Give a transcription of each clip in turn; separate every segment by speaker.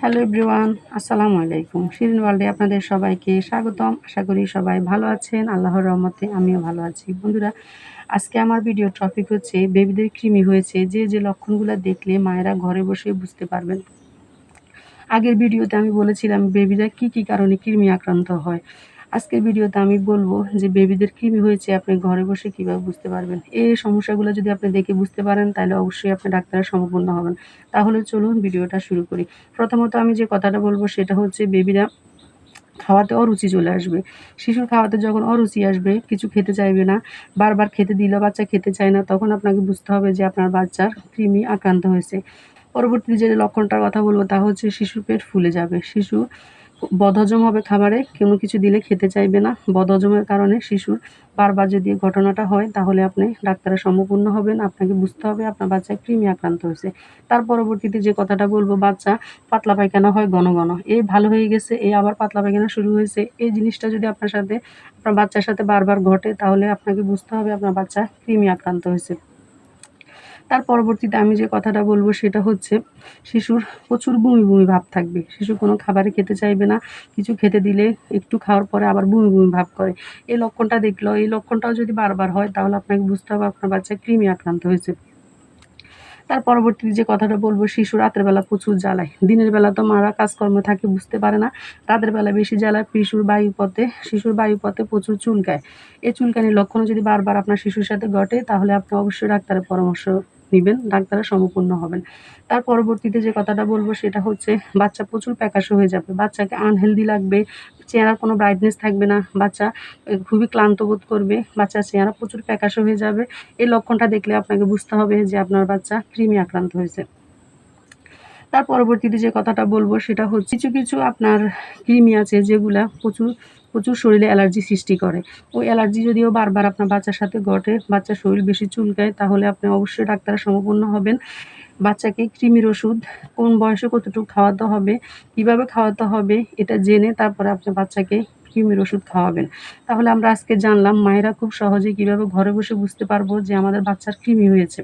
Speaker 1: Hello everyone, আসসালামু আলাইকুম। শিরিন ওয়ার্ল্ডে আপনাদের সবাইকে স্বাগতম। আশা করি সবাই ভালো আছেন। আল্লাহর রহমতে আমিও ভালো আছি। বন্ধুরা, আজকে আমার ভিডিওর টপিক হচ্ছে বেবিদের কৃমি হয়েছে। যে লক্ষণগুলো দেখলে মায়েরা ঘরে বসে বুঝতে পারবেন। আগের ভিডিওতে আমি বলেছিলাম বেবিরা কি কারণে কৃমি আক্রান্ত হয়। আজকের ভিডিওতে আমি বলবো যে বেবিদের কৃমি হয়েছে আপনি ঘরে বসে কিভাবে বুঝতে পারবেন। এই সমস্যাগুলো যদি আপনি দেখে বুঝতে পারেন তাহলে অবশ্যই আপনি ডাক্তারের শরণাপন্ন হবেন। তাহলে চলুন ভিডিওটা শুরু করি। প্রথমত আমি যে কথাটা বলবো সেটা হচ্ছে বেবিরা খাওয়াতে অরুচি চলে আসবে। শিশুর খাওয়াতে যখন অরুচি আসবে, কিছু খেতে চাইবে না, বারবার খেতে দিলেও বাচ্চা খেতে চায় না, তখন আপনাকে বুঝতে হবে যে আপনার বাচ্চার কৃমি আক্রান্ত হয়েছে। পরবর্তীতে যে লক্ষণটার কথা বলব তা হচ্ছে শিশুর পেট ফুলে যাবে। শিশু বদহজম হবে খাবারে, কোনো কিছু দিলে খেতে চাইবে না। বদহজমের কারণে শিশুর বারবার যদি এই ঘটনাটা হয় তাহলে আপনি ডাক্তারের শরণাপন্ন হবেন। আপনাকে বুঝতে হবে আপনার বাচ্চা কৃমি আক্রান্ত হয়েছে। তার পরবর্তীতে যে কথাটা বলব, বাচ্চা পাতলা পায়খানা হয় ঘন। এই ভালো হয়ে গেছে, এই আবার পাতলা পায়খানা শুরু হয়েছে। এই জিনিসটা যদি আপনার বাচ্চার সাথে বারবার ঘটে তাহলে আপনাকে বুঝতে হবে আপনার বাচ্চা কৃমি আক্রান্ত হয়েছে। তার পরবর্তীতে আমি যে কথাটা বলব সেটা হচ্ছে শিশুর প্রচুর বমি ভাব থাকবে। শিশু কোনো খাবারই খেতে চাইবে না। কিছু খেতে দিলে একটু খাওয়ার পরে আবার বমি ভাব করে। এই লক্ষণটাও যদি বারবার হয় তাহলে আপনাকে বুঝতে হবে আপনার বাচ্চা কৃমি আক্রান্ত হয়েছে। তার পরবর্তীতে যে কথাটা বলব, শিশু রাতের বেলা প্রচুর জ্বালায়। দিনের বেলা তো মারা কাজকর্মে থাকে, বুঝতে পারে না। রাতের বেলা বেশি জ্বালায়। শিশুর বায়ুপথে প্রচুর চুলকায়। এই চুলকানির লক্ষণও যদি বারবার আপনার শিশুর সাথে ঘটে তাহলে আপনি অবশ্যই ডাক্তারের পরামর্শ নিবেন, ডাক্তারের শরণাপন্ন হবেন। তার পরবর্তীতে যে কথাটা বলব সেটা হচ্ছে বাচ্চা প্রচুর প্যাকাশো হয়ে যাবে। বাচ্চাকে আনহেলদি লাগবে, চেহারার কোনো ব্রাইটনেস থাকবে না। বাচ্চা খুবই ক্লান্ত বোধ করবে। বাচ্চার চেহারা প্রচুর প্যাকাশো হয়ে যাবে। এই লক্ষণটা দেখলে আপনাকে বুঝতে হবে যে আপনার বাচ্চা কৃমি আক্রান্ত হয়েছে। তার পরবর্তীতে যে কথাটা বলব সেটা হচ্ছে কিছু আপনার কৃমি আছে যেগুলা প্রচুর শরীরে অ্যালার্জি সৃষ্টি করে। ওই অ্যালার্জি যদিও বারবার আপনার বাচ্চার সাথে ঘটে, বাচ্চার শরীর বেশি চুলকায়, তাহলে আপনি অবশ্যই ডাক্তারের শরণাপন্ন হবেন। বাচ্চাকে কৃমির ওষুধ কোন বয়সে কতটুকু খাওয়াতে হবে, কিভাবে খাওয়াতে হবে এটা জেনে তারপরে আপনার বাচ্চাকে কৃমির ওষুধ খাওয়াবেন। তাহলে আমরা আজকে জানলাম মায়েরা খুব সহজেই কিভাবে ঘরে বসে বুঝতে পারবো যে আমাদের বাচ্চার কৃমি হয়েছে।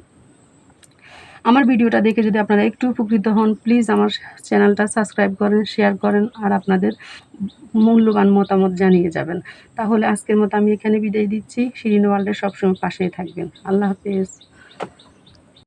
Speaker 1: আমার ভিডিওটা দেখে যদি আপনারা একটু উপকৃত হন, প্লিজ আমার চ্যানেলটা সাবস্ক্রাইব করেন, শেয়ার করেন আর আপনাদের মূল্যবান মতামত জানিয়ে যাবেন। তাহলে আজকের মতো আমি এখানে বিদায় দিচ্ছি। শিরিন ওয়ার্ল্ডের সবসময় পাশেই থাকবেন। আল্লাহ হাফেজ।